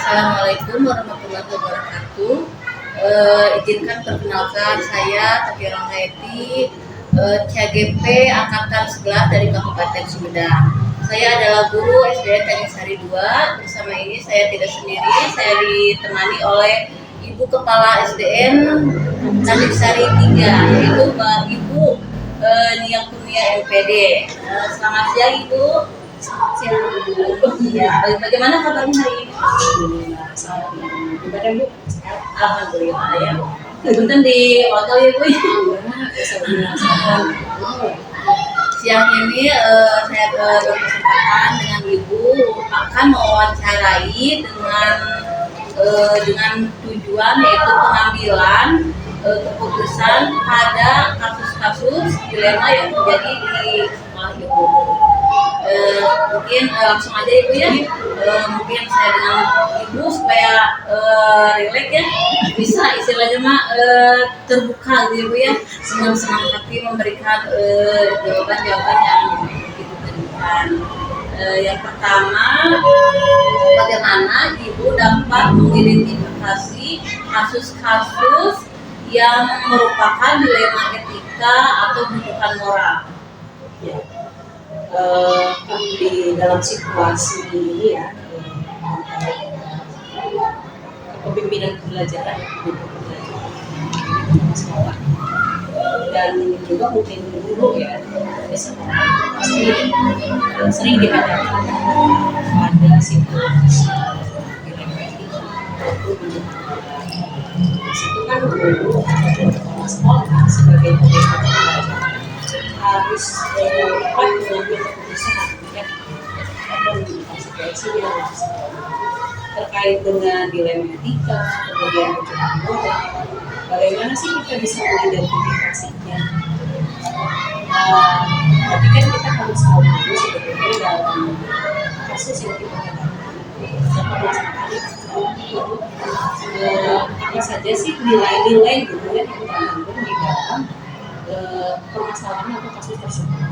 Assalamualaikum warahmatullahi wabarakatuh. Izinkan perkenalkan saya Tati Rohaiti, CGP Angkatan 11 dari Kabupaten Sumedang. Saya adalah guru SDN Tanjung Sari 2. Bersama ini saya tidak sendiri, saya ditemani oleh Ibu Kepala SDN Tanjung Sari 3, yaitu Ibu Nia Kurnia MPD. Selamat siang Ibu. Ya, bagaimana kabarnya hari ini? Gimana Bu? Alhamdulillah ya. Punten di hotel ya Bu. Siang ini saya berkesempatan dengan Ibu akan mewawancarai dengan tujuan yaitu pengambilan keputusan pada kasus-kasus dilema yang terjadi di sekolah Ibu. Mungkin langsung aja Ibu ya. Mungkin saya dengan Ibu supaya rileks ya, bisa istilahnya terbuka gitu Ibu ya, senang-senang hati memberikan jawaban-jawaban yang Ibu berikan. Yang pertama, bagaimana Ibu dapat mengidentifikasi kasus-kasus yang merupakan dilema etika atau bukan moral? Ya. Kan di dalam situasi ini ya, kepemimpinan pembelajaran di sekolah dan juga mungkin guru ya di sekolah pasti sering dihadapkan pada situasi dilema etika. Itu kan guru atau sekolah sebagai pembelajar harus dapat mengambil keputusan ya, atau konsekuensinya terkait dengan dilema etika, kemudian bukan moral. Bagaimana sih kita bisa mengidentifikasinya? Tapi kan kita harus tahu dulu sebetulnya dalam kasus yang kita hadapi apa saja sih nilai-nilai gitu ya yang terkandung di dalam permasalahan atau kasus tersebut.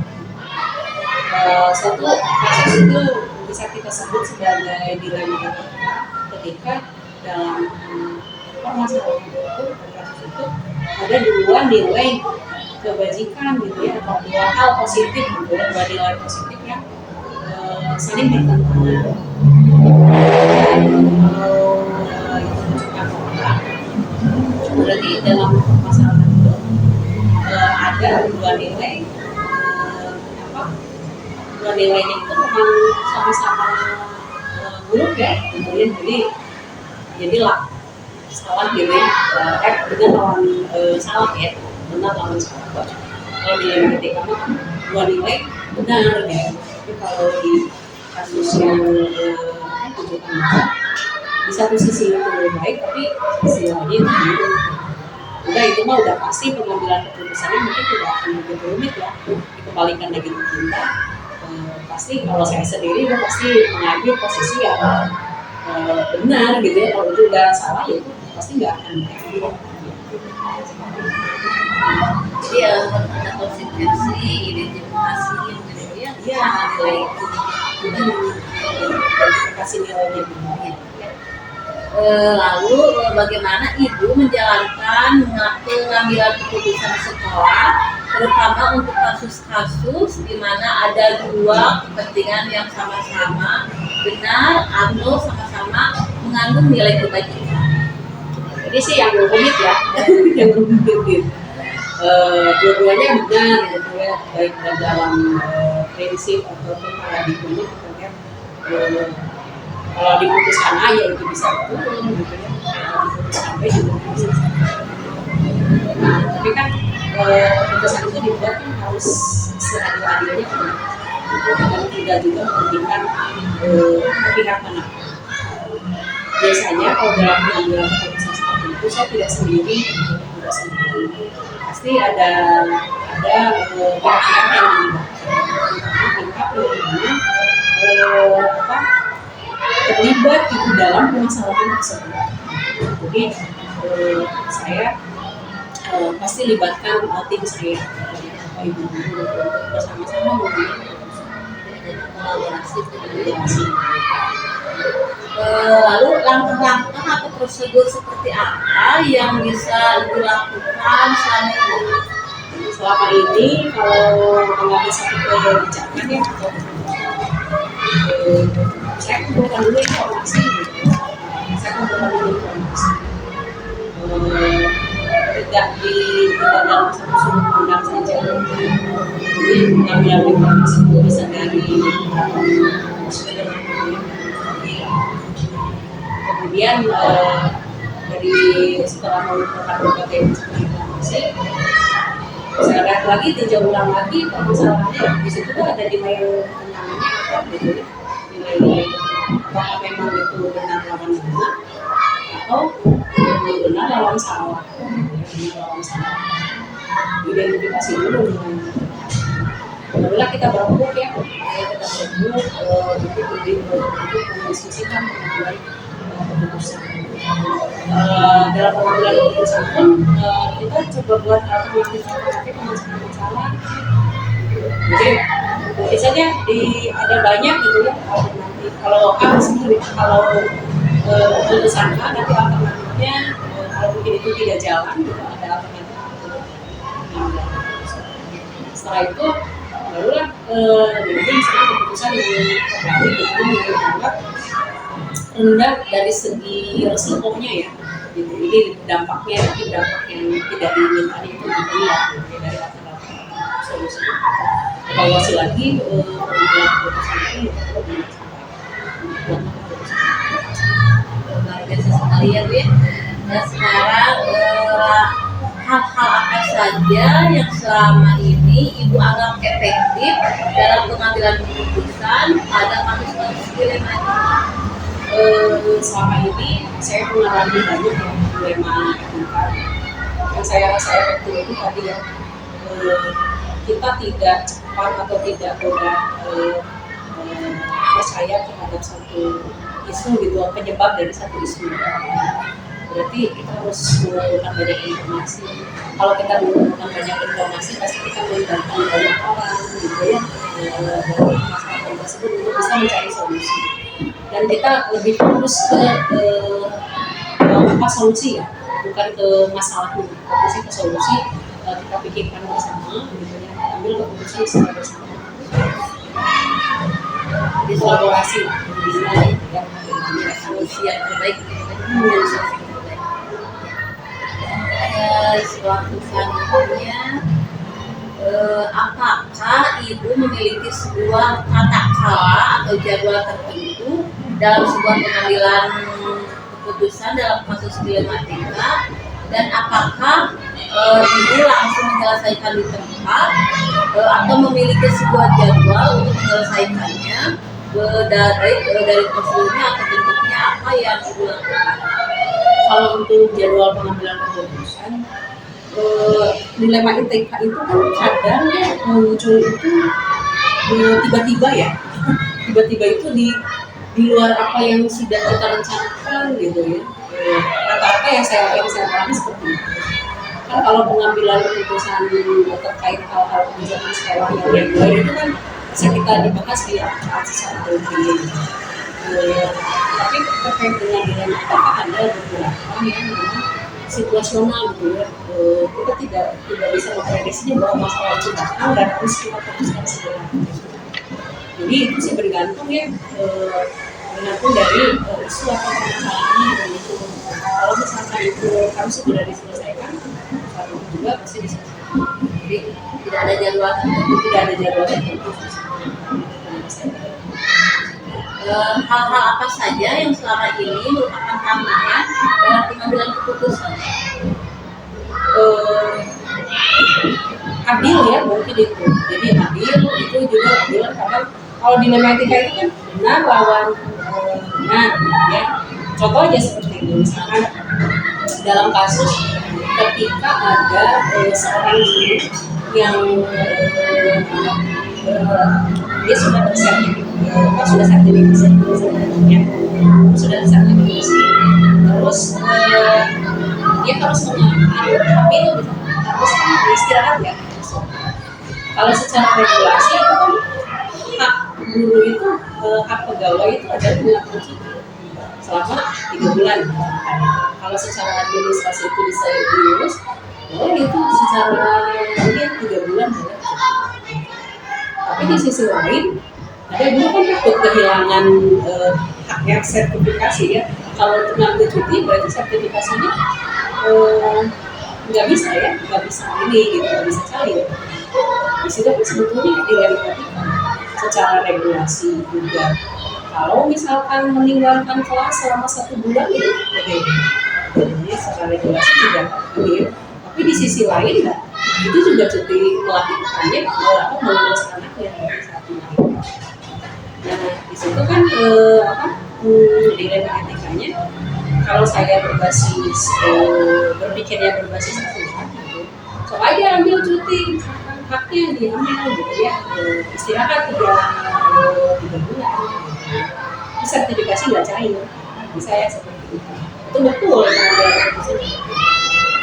Satu kasus itu bisa kita sebut sebagai dilema etika ketika dalam permasalahan itu, kasus itu ada dua nilai kebajikan gitu ya, atau dua hal positif gitu ya, dua nilai positif yang saling bertentangan. Berarti dalam permasalahan itu ada dua nilai, dua nilainya itu memang sama-sama buruk ya, kemudian jadilah salah gitu ya, dengan lawan salah ya, benar lawan salah. Kalau dilema etika kan dua nilai benar ya, tapi kalau di kasus yang tunjukkan di satu sisi itu lebih baik, tapi sisi lain itu buruk. Udah itu mah udah pasti pengambilan keputusannya mungkin tidak akan begitu rumit ya. Dikembalikan lagi ke kita, pasti kalau saya sendiri udah pasti mengambil posisi yang benar gitu ya. Kalau itu udah salah ya itu pasti nggak akan diambil. Jadi ada konsekuensi, identifikasi yang kemudian nilai itu Identifikasi nilainya gimana? Lalu bagaimana Ibu menjalankan pengambilan keputusan sekolah, terutama untuk kasus-kasus di mana ada dua kepentingan yang sama-sama benar atau sama-sama mengandung nilai kebajikan? Ini sih yang rumit ya, yang rumit. Dua-duanya benar gitu ya, baik dalam prinsip ataupun paradigma ya. Kalau diputuskan A ya itu bisa betul gitu ya, kalau diputuskan B juga bisa. Nah, tapi kan keputusan itu dibuat kan harus seadil-adilnya dan tidak juga merugikan pihak mana. Biasanya kalau dalam pengambilan keputusan seperti itu saya tidak sendiri, pasti ada pihak-pihak yang terlibat gitu dalam permasalahan tersebut. Jadi saya pasti libatkan tim saya, Ibu guru, untuk bersama-sama mengambil keputusan. kolaborasi komunikasi. Lalu langkah-langkah atau prosedur seperti apa yang bisa Ibu lakukan selama ini? Selama ini kalau mengambil satu kebijakan ya, atau saya kumpulkan dulu informasi gitu. Saya kumpulkan dulu informasi. Tidak dalam satu sudut pandang saja. Jadi pengambilan informasi itu bisa dari kemudian dari setelah mengumpulkan berbagai informasi, saya lihat lagi, tinjau ulang lagi permasalahannya. Di situ tuh ada nilai ketenangannya apa gitu ya, nilai apakah memang itu benar lawan benar atau benar lawan salah. Identifikasi dulu. Barulah kita berembuk ya, kita berembuk untuk mendiskusikan pengambilan keputusan. Dalam pengambilan keputusan pun kita coba buat alternatif masalah. Jadi mungkin saja ada banyak gitu ya alternatif. Kalau A sendiri, kalau keputusan A nanti alternatifnya kalau mungkin itu tidak jalan, gitu, ada alternatif. Setelah itu barulah jadi misalnya keputusan yang terbaik itu yang dianggap rendah dari segi resikonya ya, gitu. Ini dampaknya dampak yang tidak diinginkan itu dilihat dari alternatif solusi. Evaluasi lagi pengambilan keputusan itu Luar biasa sekali ya Bu ya. Nah sekarang hal-hal apa saja yang selama ini Ibu anggap efektif dalam pengambilan keputusan pada kasus-kasus dilematika? Selama ini saya mengalami banyak ya dilema etika. Yang saya rasa efektif itu tadi ya, kita tidak cepat atau tidak mudah percaya terhadap satu isu gitu, penyebab dari satu isu. Berarti kita harus mengumpulkan banyak informasi. Kalau kita mengumpulkan banyak informasi, pasti kita melibatkan banyak orang gitu ya, dari masalah tersebut untuk bisa mencari solusi. Dan kita lebih fokus ke apa solusi ya, bukan ke masalahnya. Fokusnya ke solusi, kita pikirkan bersama, gitu ya, ambil keputusan secara bersama. Di Kolaborasi, bisa ya, solusi yang terbaik menjadi solusi yang terbaik. Suatu selanjutnya, apakah Ibu memiliki sebuah tata cara atau jadwal tertentu dalam sebuah pengambilan keputusan dalam kasus dilematika, dan apakah Ibu langsung menyelesaikan di tempat atau memiliki sebuah jadwal untuk menyelesaikannya dari prosedurnya atau bentuknya apa yang Ibu lakukan? Kalau untuk jadwal pengambilan keputusan, dilema etika itu kan kadang muncul itu tiba-tiba ya, tiba-tiba itu di luar apa yang sudah kita rencanakan gitu ya. Rata-rata yang saya alami seperti itu. Kan kalau pengambilan keputusan terkait hal-hal kebijakan sekolah yang reguler itu kan bisa kita dibahas di akses atau di tapi terkait dengan dilema etika ada beberapa yang memang situasional gitu ya. Kita tidak bisa memprediksinya bahwa masalah itu datang dan harus kita fokuskan segera. Jadi itu sih bergantung ya, bergantung dari isu atau permasalahannya dan itu. Kalau misalkan itu harus segera diselesaikan, saat itu juga pasti diselesaikan. Jadi tidak ada jadwal tertentu. Tidak ada jadwal tertentu. Hal-hal apa saja yang selama ini merupakan tantangan dalam pengambilan keputusan? Adil ya mungkin itu. Jadi adil itu juga adil karena kalau dilematika itu kan benar lawan benar ya. Contoh aja seperti itu, misalkan dalam kasus ketika ada seorang guru yang dia sudah sertifikasi, sudah sertifikasi, terus dia harus mengambil harus istirahat ya. Kalau secara regulasi itu kan hak guru itu hak pegawai itu adalah melakukan cuti selama 3 bulan. Kalau secara administrasi itu bisa diurus, boleh itu secara mungkin 3 bulan boleh. Tapi di sisi lain, ada guru kan takut kehilangan haknya sertifikasi ya. Kalau untuk ngambil cuti berarti sertifikasinya nggak bisa ya, nggak bisa ini gitu, nggak bisa cair. Di situ kan sebetulnya dilematika secara regulasi juga. Kalau misalkan meninggalkan kelas selama 1 bulan itu jadi secara regulasi juga ini. Tapi di sisi lain nah, itu juga cuti melahirkannya mengurus anaknya saat melahirkan. Nah di situ kan dilema etikanya. Kalau saya berbasis berpikirnya berbasis aturan gitu, so aja ambil cuti haknya diambil gitu ya, istirahat 3 bulan, sertifikasi nggak cair, bisa ya seperti itu betul.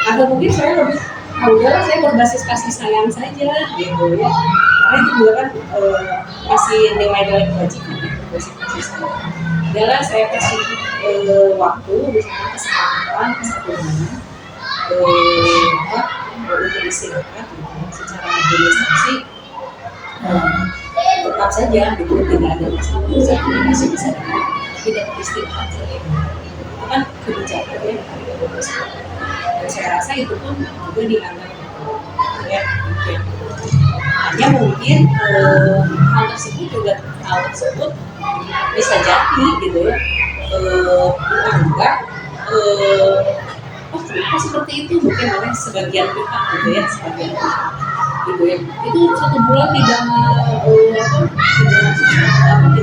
Atau mungkin saya lebih udahlah saya berbasis kasih sayang saja gitu ya, karena itu juga kan masih nilai-nilai kebajikan ya, berbasis kasih sayang. Adalah saya kasih waktu misalnya kesempatan 1 bulan untuk istirahat gitu. Secara administrasi tetap saja gitu, tidak ada masalah, sertifikasi bisa tidak istirahat saja. Itu kan kebijakan ya dari pemerintah. Dan saya rasa itu pun juga dianggap ya. Hanya mungkin hal tersebut bisa jadi gitu ya, dianggap kenapa seperti itu mungkin oleh sebagian pihak gitu ya, gitu ya. Itu 1 bulan tidak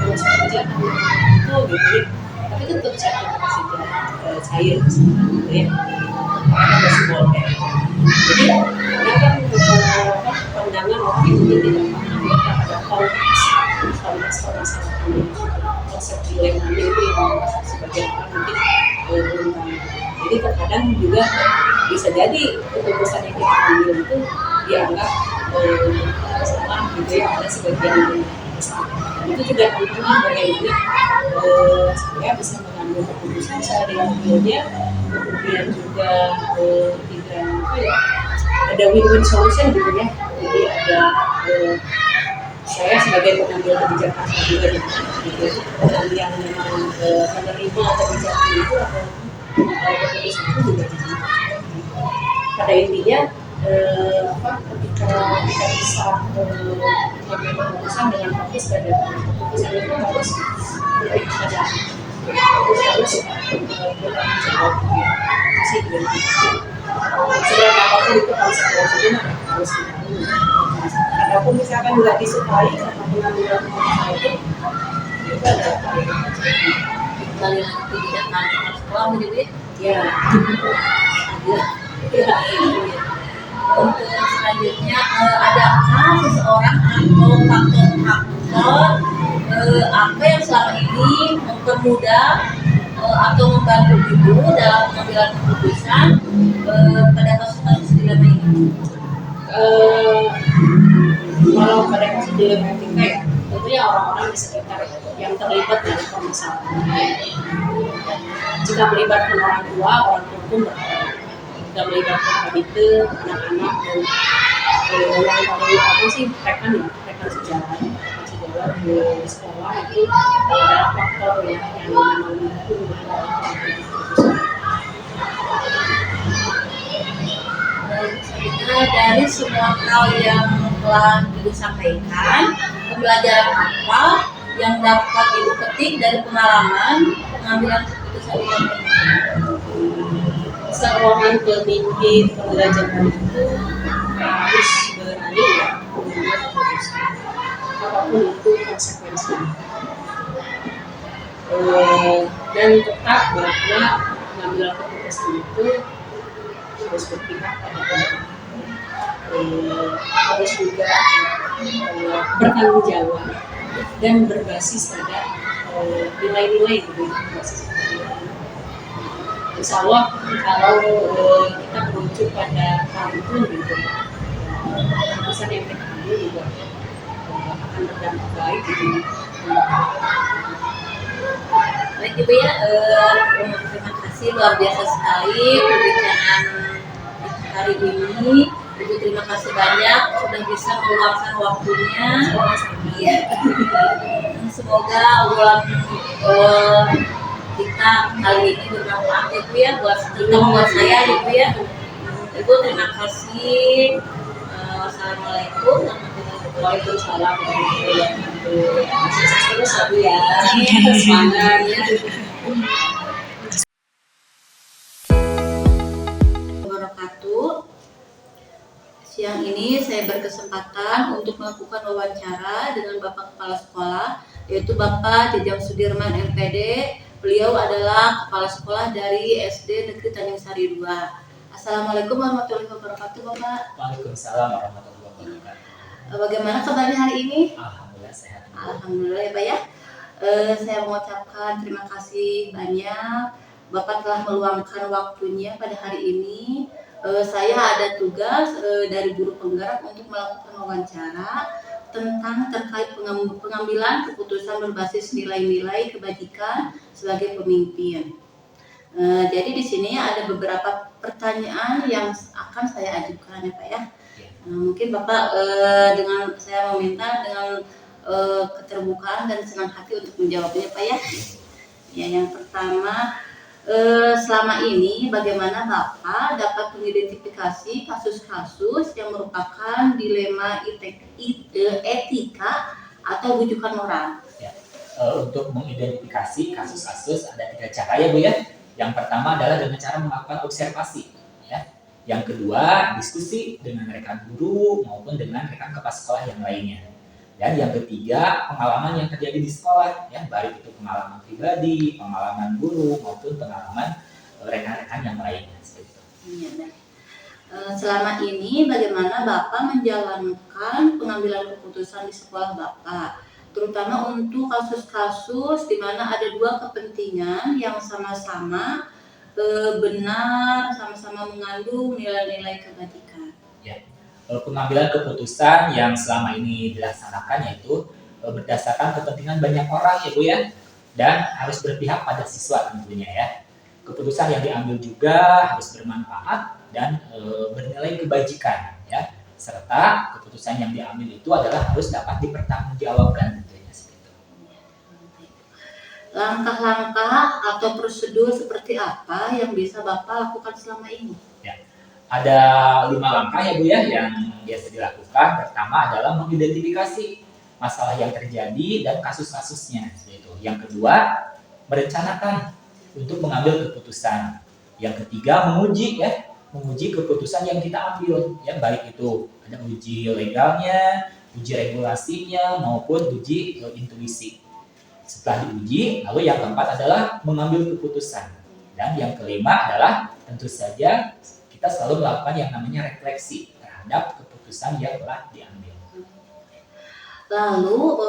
masuk kerja itu gitu ya, tapi tetap sertifikasi cair gitu ya, karena masih boleh. Jadi ada kan pandangan orang yang mungkin tidak paham terhadap konteks permasalahan konsep dilema itu yang sebagian orang mungkin belum tahu. Jadi terkadang juga bisa jadi keputusan yang kita ambil itu dianggap salah gitu ya, ada sebagian yang salah. Itu juga tentunya bagaimana saya bisa mengambil keputusan saya dengan mobilnya, kemudian juga tidak ada win-win solution gitu ya. Jadi ada saya sebagai pengambil kebijakan juga gitu, yang memang menerima kebijakan itu atau keputusan itu juga pada intinya ketika kita bisa mengambil keputusan dengan fokus pada keputusan itu harus lebih pada fokus harus bertanggung jawab sih dengan seberapa apapun itu harus harus adapun misalkan nggak disukai sama pengambilan keputusan itu ada kembali lagi kebijakan sekolah menjadi ya. Untuk selanjutnya, adakah seseorang atau faktor apa yang selama ini mempermudah atau membantu ibu dalam pengambilan keputusan pada kasus-kasus dilema ini? Kalau pada kasus dilema etika ya, tentunya orang-orang di sekitar yang terlibat dalam permasalahan. Jika melibatkan orang tua pun sudah melibatkan KBT, anak-anak dan yang paling apa sih rekan sejarah di sekolah itu adalah faktor ya yang mendukung dari semua hal yang telah Ibu sampaikan, pembelajaran apa yang dapat Ibu petik dari pengalaman pengambilan keputusan ini? Seorang pemimpin pembelajaran itu harus berani ya mengambil keputusan apapun itu konsekuensinya, dan tetap bahwa mengambil keputusan itu harus berpihak pada orang, harus juga bertanggung jawab dan berbasis pada nilai-nilai gitu, berbasis pada nilai. Insya Allah kalau kita merujuk pada hal itu gitu, keputusan yang kita ambil juga akan berdampak baik gitu Baik Ibu ya, terima kasih luar biasa sekali perbincangan hari ini. Ibu terima kasih banyak sudah bisa meluangkan waktunya. Iya. Semoga obrolan kita kali ini bermanfaat ya Bu ya, terutama buat saya ya Bu ya. Ibu terima kasih. Wassalamualaikum Waalaikumsalam warahmatullahi wabarakatuh. Sukses terus ya Bu ya. Semangat ya. Wabarakatuh. Siang ini saya berkesempatan untuk melakukan wawancara dengan Bapak Kepala Sekolah, yaitu Bapak Jejang Sudirman MPD. Beliau adalah Kepala Sekolah dari SD Negeri Tanjung Sari 2. Assalamualaikum warahmatullahi wabarakatuh Bapak. Waalaikumsalam warahmatullahi wabarakatuh. Bagaimana kabarnya hari ini? Alhamdulillah sehat. Alhamdulillah ya Pak ya. Saya mengucapkan terima kasih banyak Bapak telah meluangkan waktunya pada hari ini. Saya ada tugas dari guru penggerak untuk melakukan wawancara tentang terkait pengambilan keputusan berbasis nilai-nilai kebajikan sebagai pemimpin. Jadi di sini ada beberapa pertanyaan yang akan saya ajukan ya Pak ya. Mungkin Bapak dengan saya meminta dengan keterbukaan dan senang hati untuk menjawabnya Pak ya. Ya, yang pertama, selama ini bagaimana Bapak dapat mengidentifikasi kasus-kasus yang merupakan dilema etika atau bujukan moral? Ya. Untuk mengidentifikasi kasus-kasus ada 3 cara ya Bu ya. Yang pertama adalah dengan cara melakukan observasi. Ya. Yang kedua, diskusi dengan rekan guru maupun dengan rekan kepala sekolah yang lainnya. Dan yang ketiga, pengalaman yang terjadi di sekolah, ya, baik itu pengalaman pribadi, pengalaman guru maupun pengalaman rekan-rekan yang lainnya. Ya, selama ini bagaimana Bapak menjalankan pengambilan keputusan di sekolah Bapak, terutama untuk kasus-kasus di mana ada 2 kepentingan yang sama-sama benar, sama-sama mengandung nilai-nilai kebajikan. Ya. Pengambilan keputusan yang selama ini dilaksanakan yaitu berdasarkan kepentingan banyak orang ya Bu ya, dan harus berpihak pada siswa tentunya ya. Keputusan yang diambil juga harus bermanfaat dan bernilai kebajikan ya, serta keputusan yang diambil itu adalah harus dapat dipertanggungjawabkan tentunya seperti itu. Langkah-langkah atau prosedur seperti apa yang bisa Bapak lakukan selama ini? Ya. Ada 5 langkah ya Bu ya yang biasa dilakukan. Pertama adalah mengidentifikasi masalah yang terjadi dan kasus-kasusnya itu. Yang kedua, merencanakan untuk mengambil keputusan. Yang ketiga, menguji keputusan yang kita ambil ya, baik itu ada uji legalnya, uji regulasinya maupun uji intuisi. Setelah diuji, lalu yang keempat adalah mengambil keputusan. Dan yang kelima adalah tentu saja kita selalu melakukan yang namanya refleksi terhadap keputusan yang telah diambil. Lalu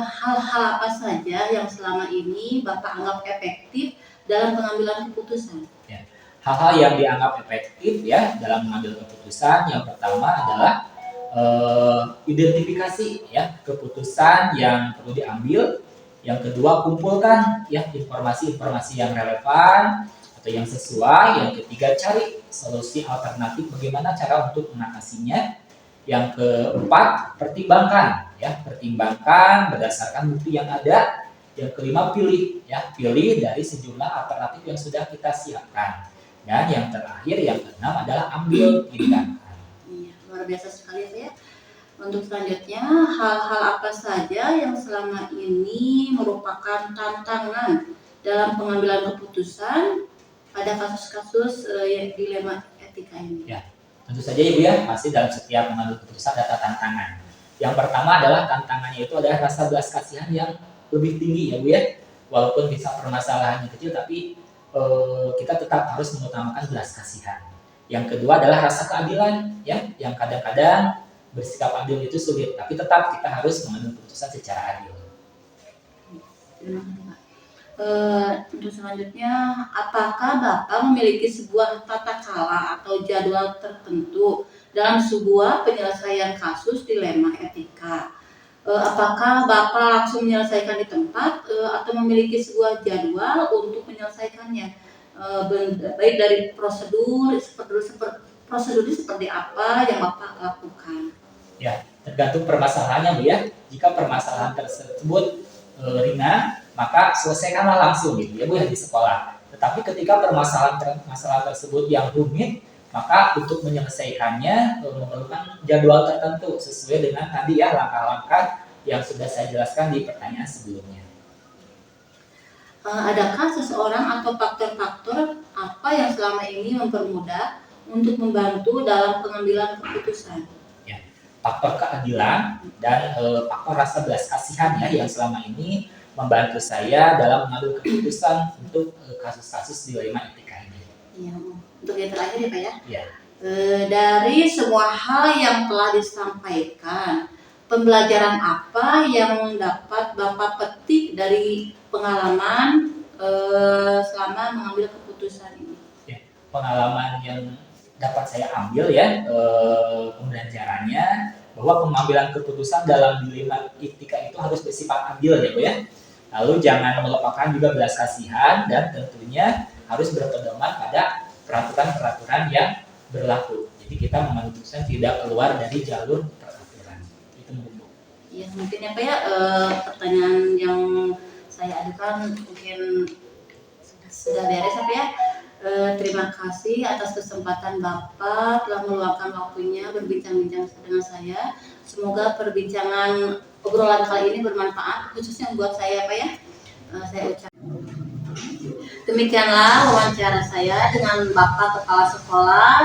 hal-hal apa saja yang selama ini Bapak anggap efektif dalam pengambilan keputusan? Ya. Hal-hal yang dianggap efektif ya dalam mengambil keputusan, yang pertama adalah identifikasi ya keputusan yang perlu diambil. Yang kedua, kumpulkan ya informasi-informasi yang relevan atau yang sesuai. Yang ketiga, cari solusi alternatif bagaimana cara untuk mengatasinya. Yang keempat, pertimbangkan berdasarkan bukti yang ada. Yang kelima, pilih dari sejumlah alternatif yang sudah kita siapkan. Dan yang terakhir, yang keenam adalah ambil tindakan. Iya, luar biasa sekali ya. Untuk selanjutnya, hal-hal apa saja yang selama ini merupakan tantangan dalam pengambilan keputusan pada kasus-kasus dilema etika ini? Ya, tentu saja Ibu ya, pasti dalam setiap mengambil keputusan ada tantangan. Yang pertama adalah tantangannya itu adalah rasa belas kasihan yang lebih tinggi ya Bu ya. Walaupun bisa permasalahannya kecil, tapi kita tetap harus mengutamakan belas kasihan. Yang kedua adalah rasa keadilan ya, yang kadang-kadang bersikap adil itu sulit, tapi tetap kita harus mengambil keputusan secara adil. Untuk selanjutnya, apakah Bapak memiliki sebuah tata cara atau jadwal tertentu dalam sebuah penyelesaian kasus dilema etika? Apakah Bapak langsung menyelesaikan di tempat atau memiliki sebuah jadwal untuk menyelesaikannya? Baik dari prosedurnya seperti apa yang Bapak lakukan? Ya, tergantung permasalahannya Bu ya. Jika permasalahan tersebut ringan, maka selesaikanlah langsung gitu ya Bu ya di sekolah. Tetapi ketika masalah tersebut yang rumit, maka untuk menyelesaikannya memerlukan jadwal tertentu sesuai dengan tadi ya langkah-langkah yang sudah saya jelaskan di pertanyaan sebelumnya. Adakah seseorang atau faktor-faktor apa yang selama ini mempermudah untuk membantu dalam pengambilan keputusan? Ya, faktor keadilan dan faktor rasa belas kasihan ya yang selama ini membantu saya dalam mengambil keputusan untuk kasus-kasus dilema etika ini. Ya, untuk yang terakhir ya Pak ya. Ya. Dari semua hal yang telah disampaikan, pembelajaran apa yang dapat Bapak petik dari pengalaman selama mengambil keputusan ini? Ya, pengalaman yang dapat saya ambil ya pembelajarannya bahwa pengambilan keputusan dalam dilema etika itu harus bersifat adil ya Bu ya. Lalu jangan melupakan juga belas kasihan dan tentunya harus berpedoman pada peraturan-peraturan yang berlaku. Jadi kita memutuskan tidak keluar dari jalur peraturan. Itu Bu. Ya mungkin ya Pak ya pertanyaan yang saya adukan mungkin sudah beres Pak ya. Terima kasih atas kesempatan Bapak telah meluangkan waktunya berbincang-bincang dengan saya. Semoga perbincangan obrolan kali ini bermanfaat khususnya buat saya Pak ya. Saya ucapkan demikianlah wawancara saya dengan Bapak Kepala Sekolah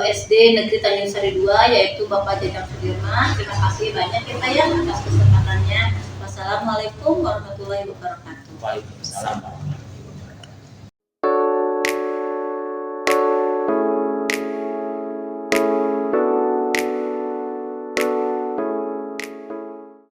SD Negeri Tanjung Sari 2 yaitu Bapak Jajang Sudirman. Terima kasih banyak ya Pak ya atas kesempatannya. Wassalamualaikum warahmatullahi wabarakatuh. Waalaikumsalam.